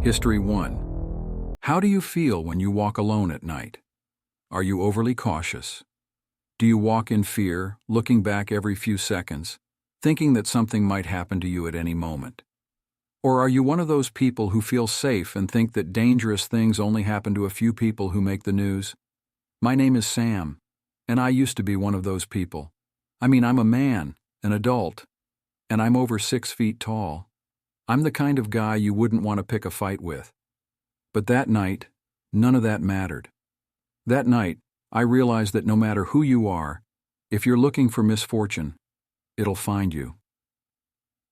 History 1. How do you feel when you walk alone at night? Are you overly cautious? Do you walk in fear, looking back every few seconds, thinking that something might happen to you at any moment? Or are you one of those people who feel safe and think that dangerous things only happen to a few people who make the news? My name is Sam, and I used to be one of those people. I'm a man, an adult, and I'm over 6 feet tall. I'm the kind of guy you wouldn't want to pick a fight with. But that night, none of that mattered. That night, I realized that no matter who you are, if you're looking for misfortune, it'll find you.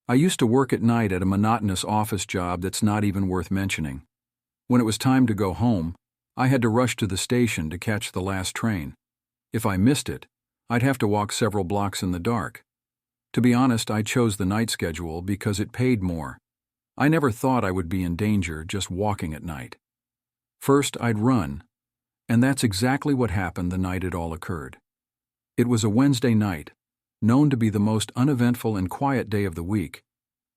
I used to work at night at a monotonous office job that's not even worth mentioning. When it was time to go home, I had to rush to the station to catch the last train. If I missed it, I'd have to walk several blocks in the dark. To be honest, I chose the night schedule because it paid more. I never thought I would be in danger just walking at night. First, I'd run, and that's exactly what happened the night it all occurred. It was a Wednesday night, known to be the most uneventful and quiet day of the week,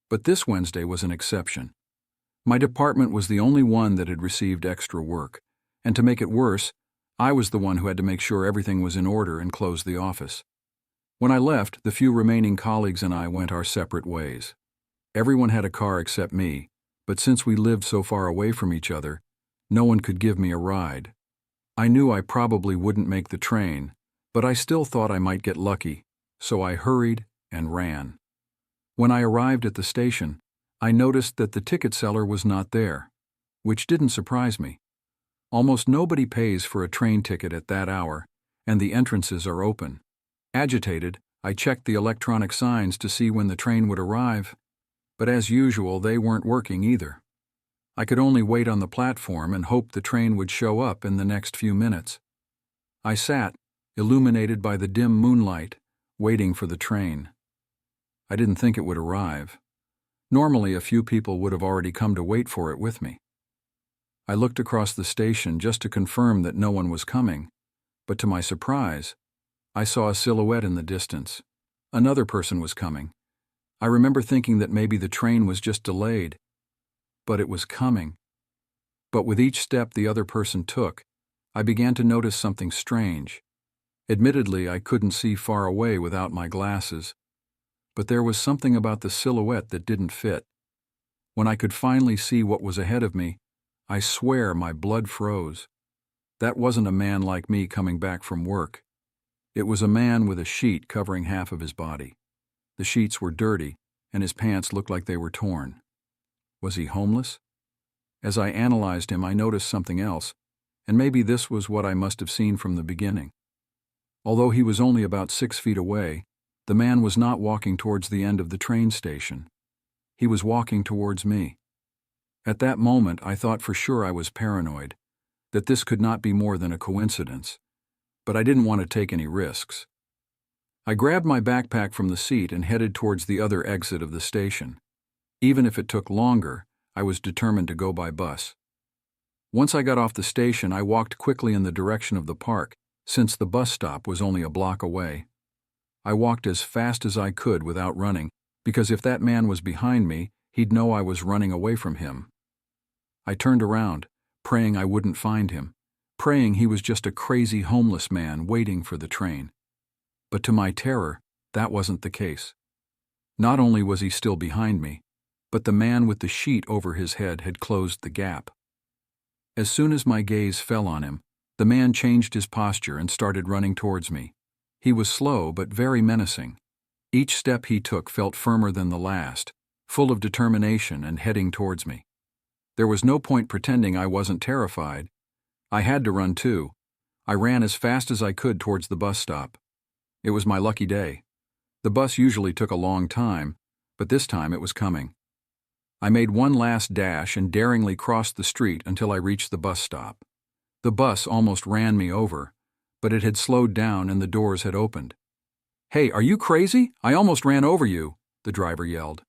but this Wednesday was an exception. My department was the only one that had received extra work, and to make it worse, I was the one who had to make sure everything was in order and close the office. When I left, the few remaining colleagues and I went our separate ways. Everyone had a car except me, but since we lived so far away from each other, no one could give me a ride. I knew I probably wouldn't make the train, but I still thought I might get lucky, so I hurried and ran. When I arrived at the station, I noticed that the ticket seller was not there, which didn't surprise me. Almost nobody pays for a train ticket at that hour, and the entrances are open. Agitated, I checked the electronic signs to see when the train would arrive, but as usual, they weren't working either. I could only wait on the platform and hope the train would show up in the next few minutes. I sat, illuminated by the dim moonlight, waiting for the train. I didn't think it would arrive. Normally, a few people would have already come to wait for it with me. I looked across the station just to confirm that no one was coming, but to my surprise, I saw a silhouette in the distance. Another person was coming. I remember thinking that maybe the train was just delayed, but it was coming. But with each step the other person took, I began to notice something strange. Admittedly, I couldn't see far away without my glasses, but there was something about the silhouette that didn't fit. When I could finally see what was ahead of me, I swear my blood froze. That wasn't a man like me coming back from work. It was a man with a sheet covering half of his body. The sheets were dirty, and his pants looked like they were torn. Was he homeless? As I analyzed him, I noticed something else, and maybe this was what I must have seen from the beginning. Although he was only about 6 feet away, the man was not walking towards the end of the train station. He was walking towards me. At that moment, I thought for sure I was paranoid, that this could not be more than a coincidence, but I didn't want to take any risks. I grabbed my backpack from the seat and headed towards the other exit of the station. Even if it took longer, I was determined to go by bus. Once I got off the station, I walked quickly in the direction of the park, since the bus stop was only a block away. I walked as fast as I could without running, because if that man was behind me, he'd know I was running away from him. I turned around, praying I wouldn't find him, praying he was just a crazy homeless man waiting for the train. But to my terror, that wasn't the case. Not only was he still behind me, but the man with the sheet over his head had closed the gap. As soon as my gaze fell on him, the man changed his posture and started running towards me. He was slow but very menacing. Each step he took felt firmer than the last, full of determination and heading towards me. There was no point pretending I wasn't terrified. I had to run too. I ran as fast as I could towards the bus stop. It was my lucky day. The bus usually took a long time, but this time it was coming. I made one last dash and daringly crossed the street until I reached the bus stop. The bus almost ran me over, but it had slowed down and the doors had opened. "Hey, are you crazy? I almost ran over you," the driver yelled.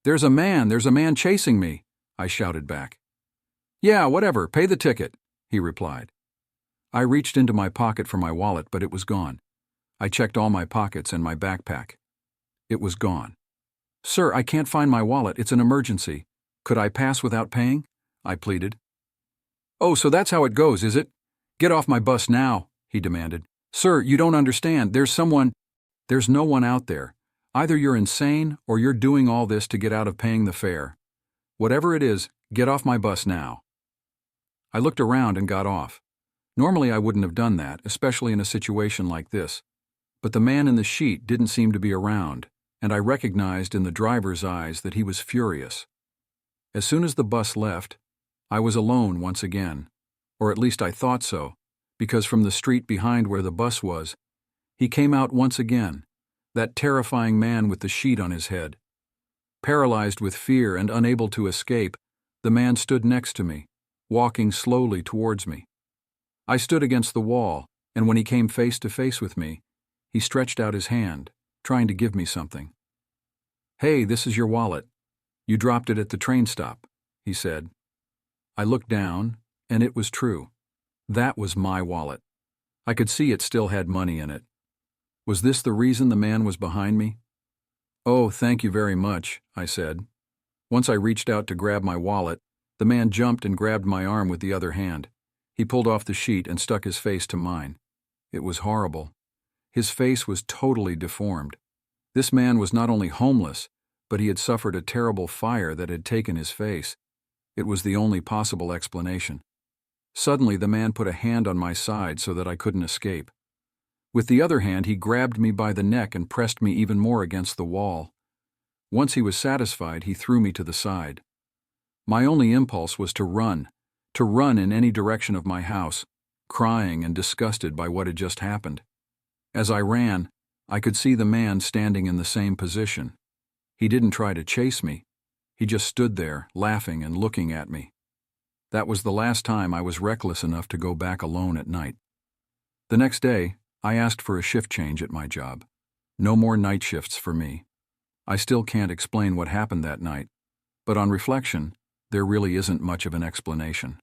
There's a man chasing me," I shouted back. "Yeah, whatever, pay the ticket," he replied. I reached into my pocket for my wallet, but it was gone. I checked all my pockets and my backpack. It was gone. "Sir, I can't find my wallet. It's an emergency. Could I pass without paying? I pleaded. "Oh, so that's how it goes, is it? Get off my bus now," he demanded. "Sir, you don't understand. There's no one out there. Either you're insane or you're doing all this to get out of paying the fare. Whatever it is, get off my bus now." I looked around and got off. Normally I wouldn't have done that, especially in a situation like this. But the man in the sheet didn't seem to be around, and I recognized in the driver's eyes that he was furious. As soon as the bus left, I was alone once again, or at least I thought so, because from the street behind where the bus was, he came out once again, that terrifying man with the sheet on his head. Paralyzed with fear and unable to escape, the man stood next to me, walking slowly towards me. I stood against the wall, and when he came face to face with me, he stretched out his hand, trying to give me something. "Hey, this is your wallet. You dropped it at the train stop," he said. I looked down, and it was true. That was my wallet. I could see it still had money in it. Was this the reason the man was behind me? "Oh, thank you very much," I said. Once I reached out to grab my wallet, the man jumped and grabbed my arm with the other hand. He pulled off the sheet and stuck his face to mine. It was horrible. His face was totally deformed. This man was not only homeless, but he had suffered a terrible fire that had taken his face. It was the only possible explanation. Suddenly, the man put a hand on my side so that I couldn't escape. With the other hand, he grabbed me by the neck and pressed me even more against the wall. Once he was satisfied, he threw me to the side. My only impulse was to run in any direction of my house, crying and disgusted by what had just happened. As I ran, I could see the man standing in the same position. He didn't try to chase me. He just stood there, laughing and looking at me. That was the last time I was reckless enough to go back alone at night. The next day, I asked for a shift change at my job. No more night shifts for me. I still can't explain what happened that night, but on reflection, there really isn't much of an explanation.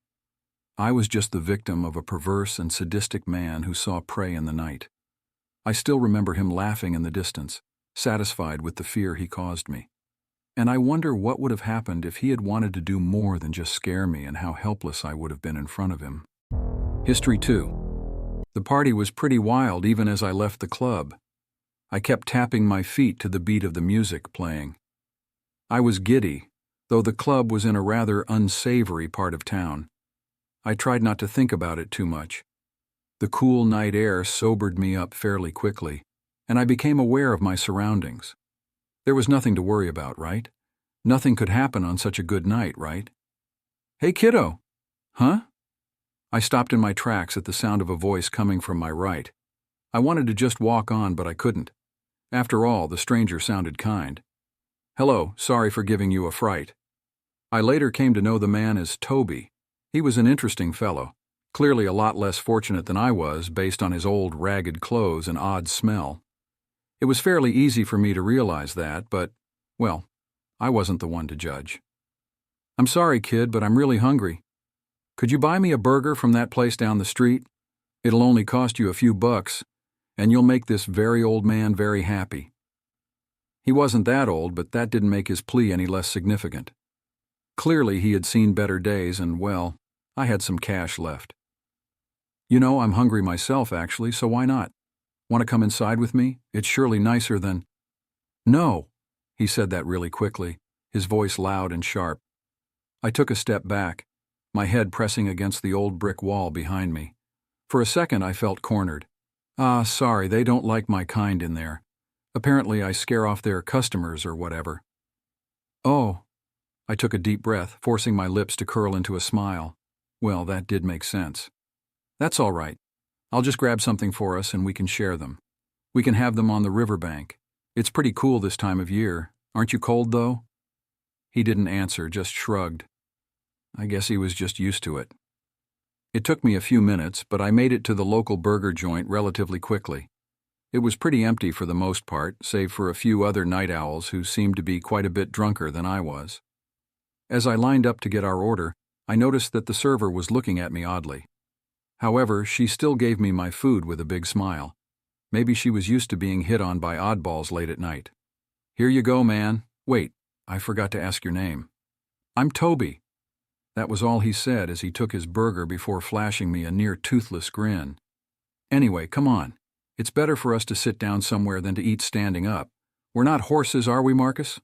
I was just the victim of a perverse and sadistic man who saw prey in the night. I still remember him laughing in the distance, satisfied with the fear he caused me. And I wonder what would have happened if he had wanted to do more than just scare me and how helpless I would have been in front of him. History 2. The party was pretty wild even as I left the club. I kept tapping my feet to the beat of the music playing. I was giddy, though the club was in a rather unsavory part of town. I tried not to think about it too much. The cool night air sobered me up fairly quickly, and I became aware of my surroundings. There was nothing to worry about, right? Nothing could happen on such a good night, right? "Hey, kiddo!" "Huh?" I stopped in my tracks at the sound of a voice coming from my right. I wanted to just walk on, but I couldn't. After all, the stranger sounded kind. "Hello, sorry for giving you a fright." I later came to know the man as Toby. He was an interesting fellow, clearly a lot less fortunate than I was based on his old ragged clothes and odd smell. It was fairly easy for me to realize that, but, well, I wasn't the one to judge. "I'm sorry, kid, but I'm really hungry. Could you buy me a burger from that place down the street? It'll only cost you a few bucks, and you'll make this very old man very happy." He wasn't that old, but that didn't make his plea any less significant. Clearly he had seen better days and, well, I had some cash left. "You know, I'm hungry myself, actually, so why not? Want to come inside with me? It's surely nicer than—" "No," he said that really quickly, his voice loud and sharp. I took a step back, my head pressing against the old brick wall behind me. For a second I felt cornered. Sorry, they don't like my kind in there. Apparently I scare off their customers or whatever." "Oh." I took a deep breath, forcing my lips to curl into a smile. Well, that did make sense. "That's all right. I'll just grab something for us and we can share them. We can have them on the riverbank. It's pretty cool this time of year. Aren't you cold, though?" He didn't answer, just shrugged. I guess he was just used to it. It took me a few minutes, but I made it to the local burger joint relatively quickly. It was pretty empty for the most part, save for a few other night owls who seemed to be quite a bit drunker than I was. As I lined up to get our order, I noticed that the server was looking at me oddly. However, she still gave me my food with a big smile. Maybe she was used to being hit on by oddballs late at night. "Here you go, man. Wait, I forgot to ask your name." "I'm Toby." That was all he said as he took his burger before flashing me a near-toothless grin. Anyway, come on. It's better for us to sit down somewhere than to eat standing up. We're not horses, are we, Marcus?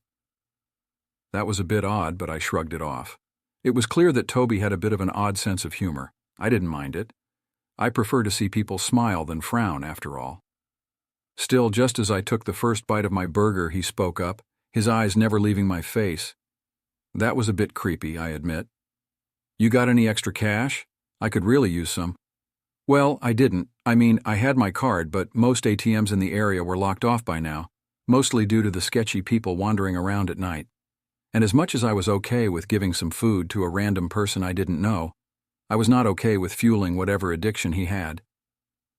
That was a bit odd, but I shrugged it off. It was clear that Toby had a bit of an odd sense of humor. I didn't mind it. I prefer to see people smile than frown, after all. Still, just as I took the first bite of my burger, he spoke up, his eyes never leaving my face. That was a bit creepy, I admit. You got any extra cash? I could really use some. Well, I didn't. I mean, I had my card, but most ATMs in the area were locked off by now, mostly due to the sketchy people wandering around at night. And as much as I was okay with giving some food to a random person I didn't know, I was not okay with fueling whatever addiction he had.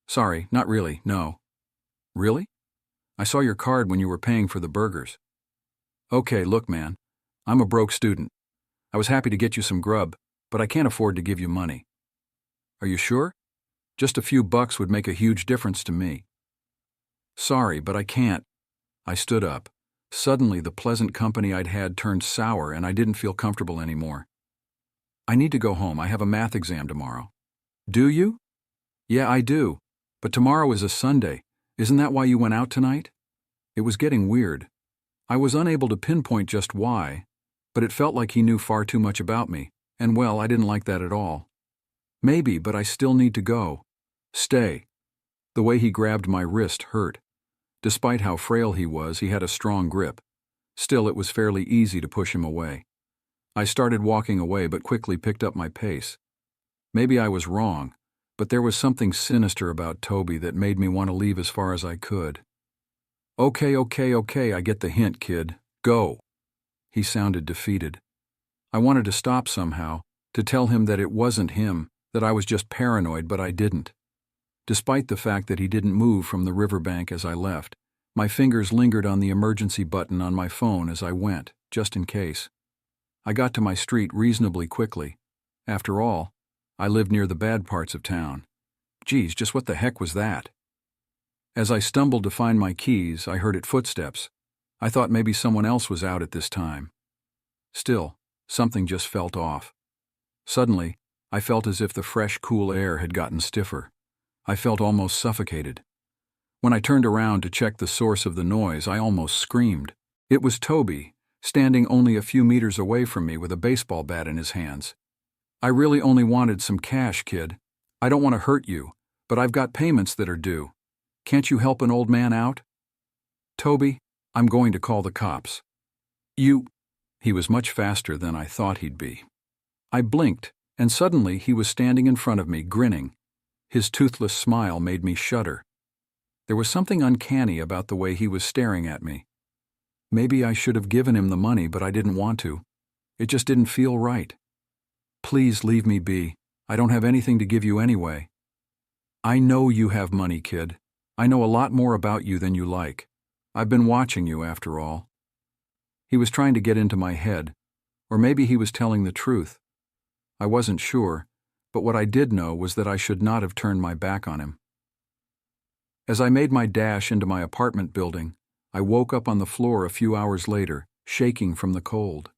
Sorry, not really, no. Really? I saw your card when you were paying for the burgers. Okay, look, man. I'm a broke student. I was happy to get you some grub, but I can't afford to give you money. Are you sure? Just a few bucks would make a huge difference to me. Sorry, but I can't. I stood up. Suddenly, the pleasant company I'd had turned sour and I didn't feel comfortable anymore. I need to go home. I have a math exam tomorrow. Do you? Yeah, I do. But tomorrow is a Sunday. Isn't that why you went out tonight? It was getting weird. I was unable to pinpoint just why, but it felt like he knew far too much about me, and well, I didn't like that at all. Maybe, but I still need to go. Stay. The way he grabbed my wrist hurt. Despite how frail he was, he had a strong grip. Still, it was fairly easy to push him away. I started walking away but quickly picked up my pace. Maybe I was wrong, but there was something sinister about Toby that made me want to leave as far as I could. Okay, I get the hint, kid. Go. He sounded defeated. I wanted to stop somehow, to tell him that it wasn't him, that I was just paranoid, but I didn't. Despite the fact that he didn't move from the riverbank as I left, my fingers lingered on the emergency button on my phone as I went, just in case. I got to my street reasonably quickly. After all, I lived near the bad parts of town. Geez, just what the heck was that? As I stumbled to find my keys, I heard footsteps. I thought maybe someone else was out at this time. Still, something just felt off. Suddenly, I felt as if the fresh, cool air had gotten stiffer. I felt almost suffocated. When I turned around to check the source of the noise, I almost screamed. It was Toby, standing only a few meters away from me with a baseball bat in his hands. I really only wanted some cash, kid. I don't want to hurt you, but I've got payments that are due. Can't you help an old man out? Toby, I'm going to call the cops. You... He was much faster than I thought he'd be. I blinked, and suddenly he was standing in front of me, grinning. His toothless smile made me shudder. There was something uncanny about the way he was staring at me. Maybe I should have given him the money, but I didn't want to. It just didn't feel right. Please leave me be. I don't have anything to give you anyway. I know you have money, kid. I know a lot more about you than you like. I've been watching you, after all. He was trying to get into my head, or maybe he was telling the truth. I wasn't sure, but what I did know was that I should not have turned my back on him. As I made my dash into my apartment building, I woke up on the floor a few hours later, shaking from the cold.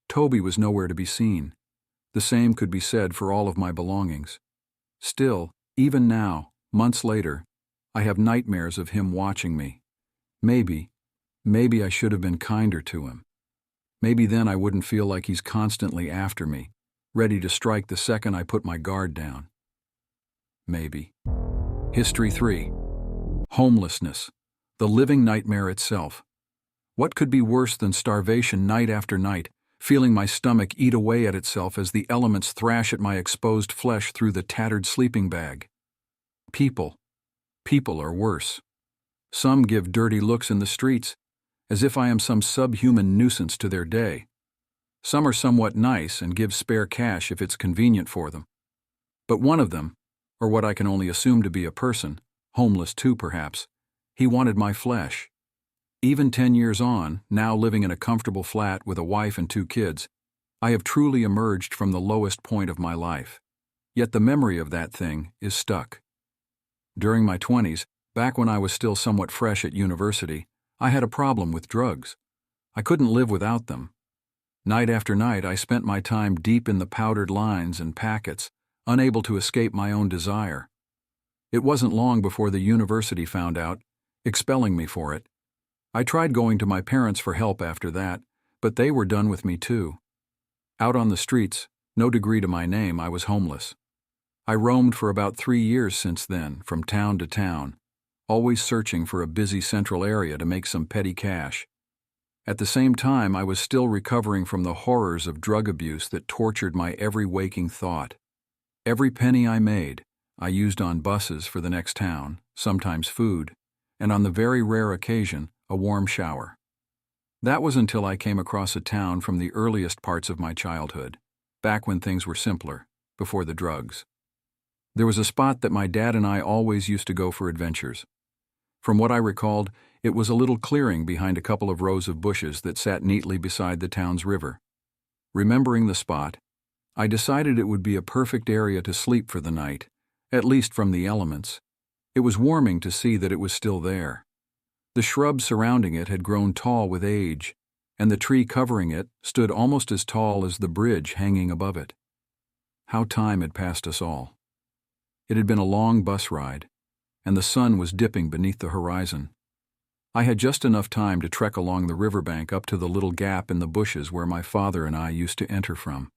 Toby was nowhere to be seen. The same could be said for all of my belongings. Still, even now, months later, I have nightmares of him watching me. Maybe I should have been kinder to him. Maybe then I wouldn't feel like he's constantly after me, ready to strike the second I put my guard down. Maybe. History 3. Homelessness. The living nightmare itself. What could be worse than starvation night after night, feeling my stomach eat away at itself as the elements thrash at my exposed flesh through the tattered sleeping bag? People are worse. Some give dirty looks in the streets, as if I am some subhuman nuisance to their day. Some are somewhat nice and give spare cash if it's convenient for them. But one of them, or what I can only assume to be a person, homeless too perhaps, he wanted my flesh. Even 10 years on, now living in a comfortable flat with a wife and 2 kids, I have truly emerged from the lowest point of my life. Yet the memory of that thing is stuck. During my 20s, back when I was still somewhat fresh at university, I had a problem with drugs. I couldn't live without them. Night after night, I spent my time deep in the powdered lines and packets, unable to escape my own desire. It wasn't long before the university found out, expelling me for it. I tried going to my parents for help after that, but they were done with me too. Out on the streets, no degree to my name, I was homeless. I roamed for about 3 years since then, from town to town, always searching for a busy central area to make some petty cash. At the same time, I was still recovering from the horrors of drug abuse that tortured my every waking thought. Every penny I made, I used on buses for the next town, sometimes food, and on the very rare occasion, a warm shower. That was until I came across a town from the earliest parts of my childhood, back when things were simpler, before the drugs. There was a spot that my dad and I always used to go for adventures. From what I recalled, it was a little clearing behind a couple of rows of bushes that sat neatly beside the town's river. Remembering the spot, I decided it would be a perfect area to sleep for the night, at least from the elements. It was warming to see that it was still there. The shrubs surrounding it had grown tall with age, and the tree covering it stood almost as tall as the bridge hanging above it. How time had passed us all. It had been a long bus ride, and the sun was dipping beneath the horizon. I had just enough time to trek along the riverbank up to the little gap in the bushes where my father and I used to enter from.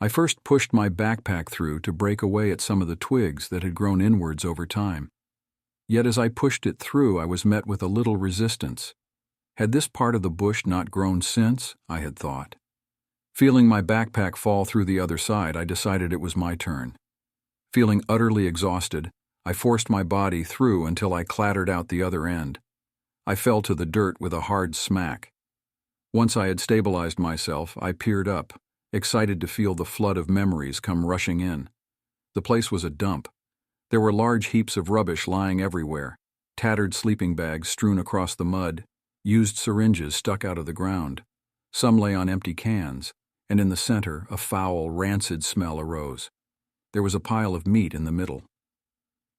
I first pushed my backpack through to break away at some of the twigs that had grown inwards over time. Yet as I pushed it through, I was met with a little resistance. Had this part of the bush not grown since, I had thought. Feeling my backpack fall through the other side, I decided it was my turn. Feeling utterly exhausted, I forced my body through until I clattered out the other end. I fell to the dirt with a hard smack. Once I had stabilized myself, I peered up, excited to feel the flood of memories come rushing in. The place was a dump. There were large heaps of rubbish lying everywhere, tattered sleeping bags strewn across the mud, used syringes stuck out of the ground. Some lay on empty cans, and in the center a foul, rancid smell arose. There was a pile of meat in the middle.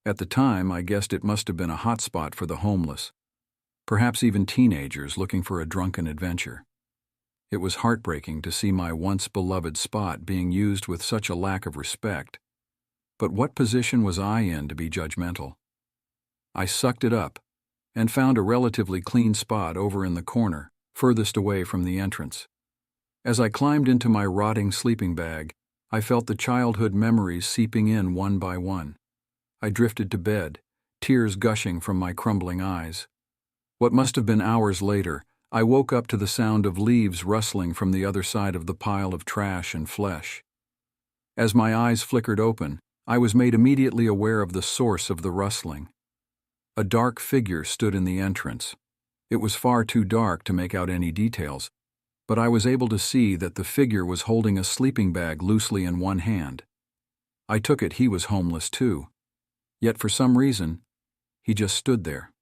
At the time, I guessed it must have been a hot spot for the homeless, perhaps even teenagers looking for a drunken adventure. It was heartbreaking to see my once beloved spot being used with such a lack of respect. But what position was I in to be judgmental? I sucked it up and found a relatively clean spot over in the corner, furthest away from the entrance. As I climbed into my rotting sleeping bag, I felt the childhood memories seeping in one by one. I drifted to bed, tears gushing from my crumbling eyes. What must have been hours later, I woke up to the sound of leaves rustling from the other side of the pile of trash and flesh. As my eyes flickered open, I was made immediately aware of the source of the rustling. A dark figure stood in the entrance. It was far too dark to make out any details, but I was able to see that the figure was holding a sleeping bag loosely in one hand. I took it he was homeless too. Yet for some reason, he just stood there.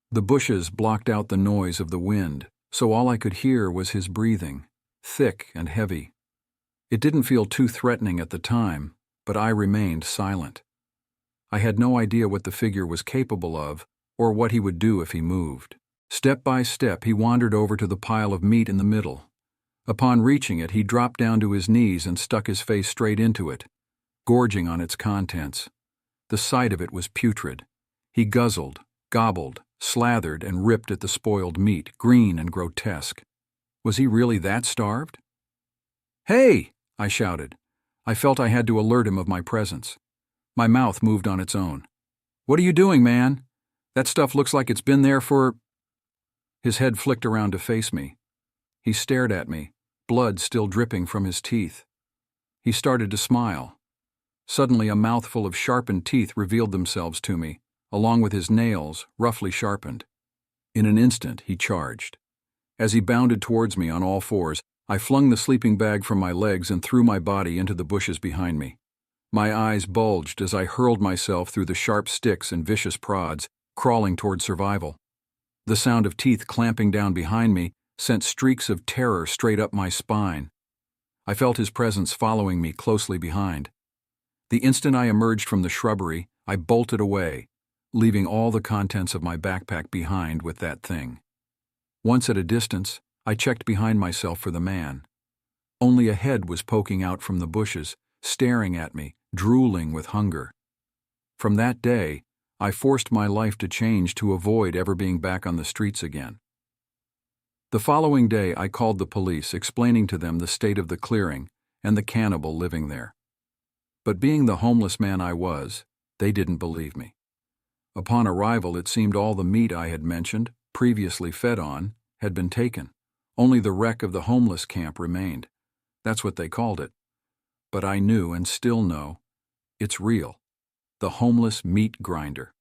The bushes blocked out the noise of the wind, so all I could hear was his breathing, thick and heavy. It didn't feel too threatening at the time, but I remained silent. I had no idea what the figure was capable of, or what he would do if he moved. Step by step, he wandered over to the pile of meat in the middle. Upon reaching it, he dropped down to his knees and stuck his face straight into it, gorging on its contents. The sight of it was putrid. He guzzled, gobbled, slathered, and ripped at the spoiled meat, green and grotesque. Was he really that starved? "Hey!" I shouted. I felt I had to alert him of my presence. My mouth moved on its own. "What are you doing, man? That stuff looks like it's been there for—" His head flicked around to face me. He stared at me, blood still dripping from his teeth. He started to smile. Suddenly, a mouthful of sharpened teeth revealed themselves to me, along with his nails, roughly sharpened. In an instant, he charged. As he bounded towards me on all fours, I flung the sleeping bag from my legs and threw my body into the bushes behind me. My eyes bulged as I hurled myself through the sharp sticks and vicious prods, crawling toward survival. The sound of teeth clamping down behind me sent streaks of terror straight up my spine. I felt his presence following me closely behind. The instant I emerged from the shrubbery, I bolted away, leaving all the contents of my backpack behind with that thing. Once at a distance, I checked behind myself for the man. Only a head was poking out from the bushes, staring at me, drooling with hunger. From that day, I forced my life to change to avoid ever being back on the streets again. The following day, I called the police, explaining to them the state of the clearing and the cannibal living there. But being the homeless man I was, they didn't believe me. Upon arrival, it seemed all the meat I had mentioned, previously fed on, had been taken. Only the wreck of the homeless camp remained. That's what they called it. But I knew and still know, it's real. The homeless meat grinder.